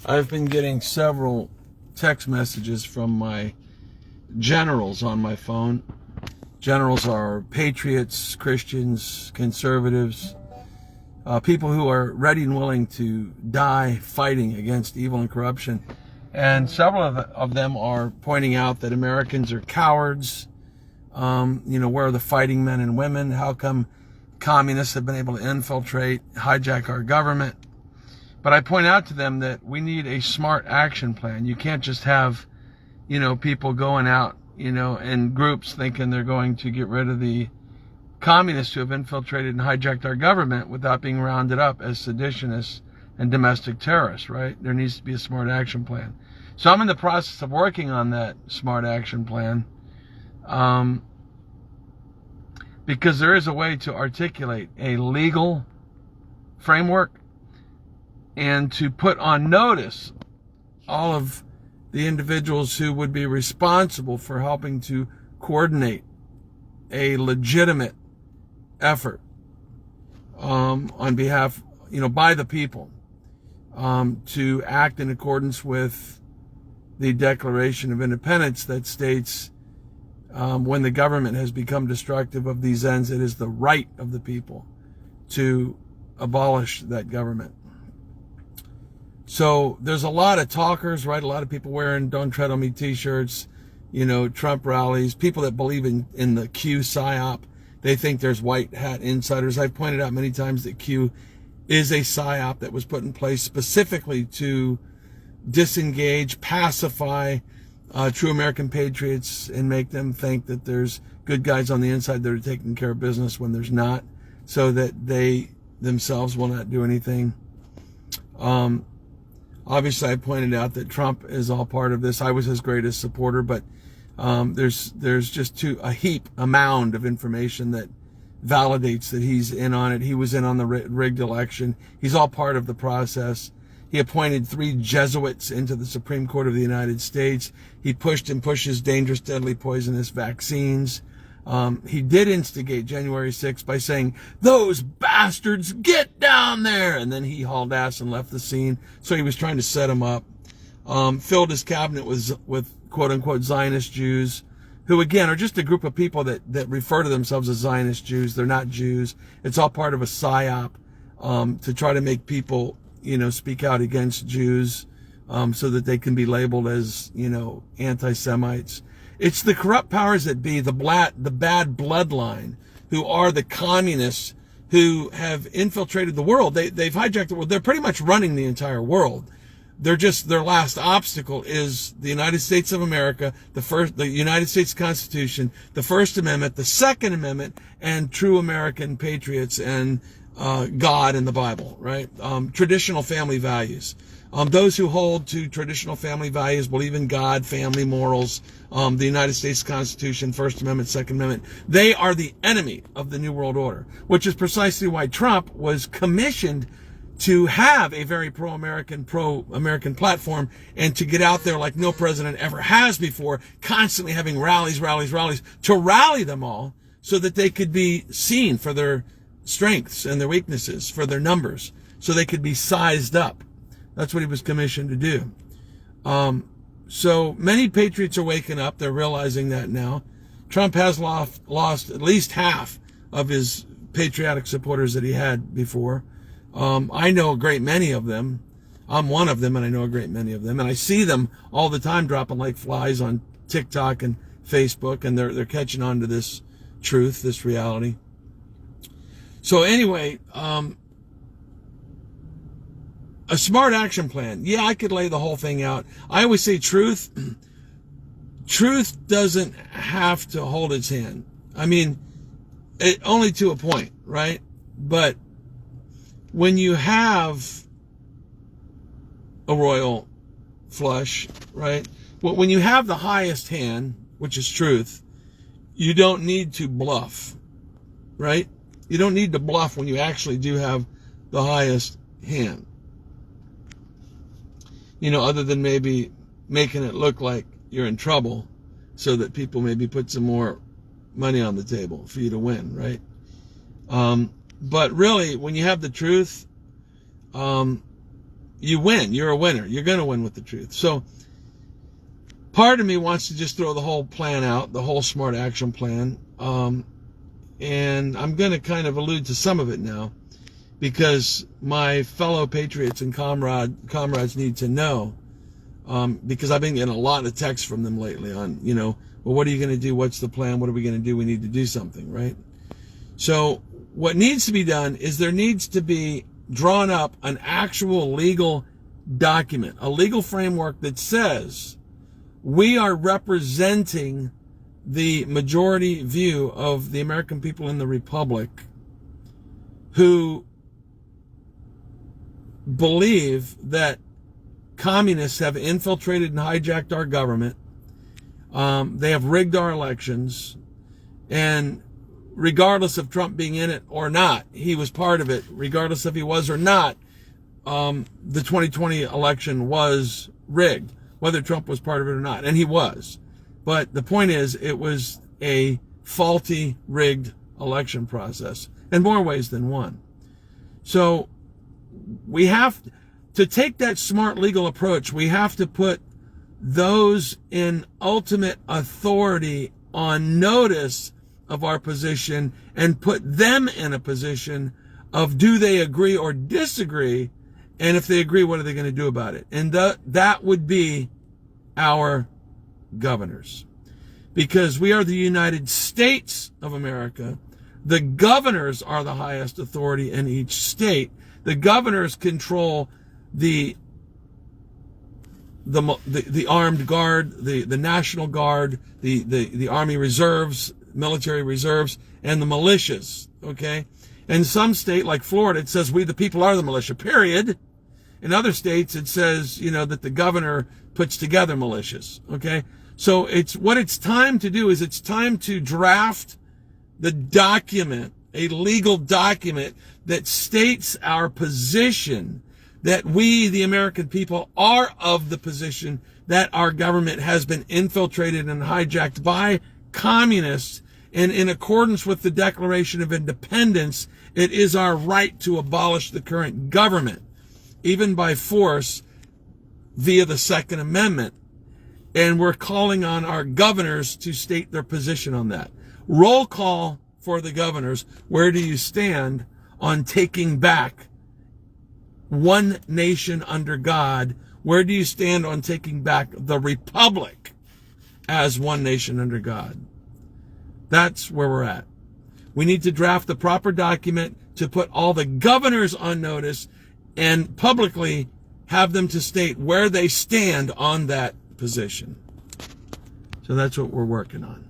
I've been getting several text messages from my generals on my phone. Generals are patriots, Christians, conservatives, people who are ready and willing to die fighting against evil and corruption. And several of them are pointing out that Americans are cowards. Where are the fighting men and women? How come communists have been able to infiltrate, hijack our government? But I point out to them that we need a smart action plan. You can't just have, people going out, in groups thinking they're going to get rid of the communists who have infiltrated and hijacked our government without being rounded up as seditionists and domestic terrorists, right? There needs to be a smart action plan. So I'm in the process of working on that smart action plan, because there is a way to articulate a legal framework and to put on notice all of the individuals who would be responsible for helping to coordinate a legitimate effort on behalf, by the people, to act in accordance with the Declaration of Independence that states, when the government has become destructive of these ends, it is the right of the people to abolish that government. So there's a lot of talkers, right? A lot of people wearing "Don't Tread on Me" t-shirts, Trump rallies, people that believe in the Q psyop. They think there's white hat insiders. I've pointed out many times that Q is a psyop that was put in place specifically to disengage, pacify true American patriots and make them think that there's good guys on the inside that are taking care of business when there's not, so that they themselves will not do anything. Obviously, I pointed out that Trump is all part of this. I was his greatest supporter, but there's just a mound of information that validates that he's in on it. He was in on the rigged election. He's all part of the process. He appointed 3 Jesuits into the Supreme Court of the United States. He pushed and pushes dangerous, deadly, poisonous vaccines. He did instigate January 6th by saying, "Those bastards, get down there!" And then he hauled ass and left the scene. So he was trying to set him up. Filled his cabinet with quote-unquote Zionist Jews, who, again, are just a group of people that refer to themselves as Zionist Jews. They're not Jews. It's all part of a psyop to try to make people, speak out against Jews so that they can be labeled as, anti-Semites. It's the corrupt powers that be, the bad bloodline, who are the communists who have infiltrated the world. They've hijacked the world. They're pretty much running the entire world. Their last obstacle is the United States of America, the United States Constitution, the First Amendment, the Second Amendment, and true American patriots and God and the Bible, right? Traditional family values. Those who hold to traditional family values, believe in God, family, morals, the United States Constitution, First Amendment, Second Amendment, they are the enemy of the New World Order, which is precisely why Trump was commissioned to have a very pro-American platform and to get out there like no president ever has before, constantly having rallies, to rally them all so that they could be seen for their strengths and their weaknesses, for their numbers, so they could be sized up. That's what he was commissioned to do. So many patriots are waking up. They're realizing that now. Trump has lost at least half of his patriotic supporters that he had before. I know a great many of them. I'm one of them, and I know a great many of them. And I see them all the time dropping like flies on TikTok and Facebook, and they're catching on to this truth, this reality. So anyway, a smart action plan. Yeah, I could lay the whole thing out. I always say truth doesn't have to hold its hand. I mean, only to a point, right? But when you have a royal flush, right? Well, when you have the highest hand, which is truth, you don't need to bluff, right? You don't need to bluff when you actually do have the highest hand. Other than maybe making it look like you're in trouble so that people maybe put some more money on the table for you to win, right? But really, when you have the truth, you win. You're a winner. You're going to win with the truth. So part of me wants to just throw the whole plan out, the whole smart action plan. And I'm going to kind of allude to some of it now, because my fellow patriots and comrades need to know, because I've been getting a lot of texts from them lately on, well, what are you going to do? What's the plan? What are we going to do? We need to do something, right? So what needs to be done is there needs to be drawn up an actual legal document, a legal framework that says we are representing the majority view of the American people in the Republic who believe that communists have infiltrated and hijacked our government. They have rigged our elections, and regardless of Trump being in it or not, he was part of it. Regardless if he was or not, the 2020 election was rigged, whether Trump was part of it or not, and he was. But the point is, it was a faulty, rigged election process in more ways than one. So we have to take that smart legal approach. We have to put those in ultimate authority on notice of our position and put them in a position of, do they agree or disagree? And if they agree, what are they going to do about it? And that would be our governors. Because we are the United States of America. The governors are the highest authority in each state. The governors control the armed guard, the National Guard, the Army Reserves, military reserves, and the militias, okay? In some state, like Florida, it says we the people are the militia, period. In other states, it says, that the governor puts together militias, okay? So what it's time to do is it's time to draft the document, a legal document that states our position, that we, the American people, are of the position that our government has been infiltrated and hijacked by communists. And in accordance with the Declaration of Independence, it is our right to abolish the current government, even by force, via the Second Amendment. And we're calling on our governors to state their position on that. Roll call for the governors. Where do you stand on taking back one nation under God? Where do you stand on taking back the Republic as one nation under God? That's where we're at. We need to draft the proper document to put all the governors on notice and publicly have them to state where they stand on that position. So that's what we're working on.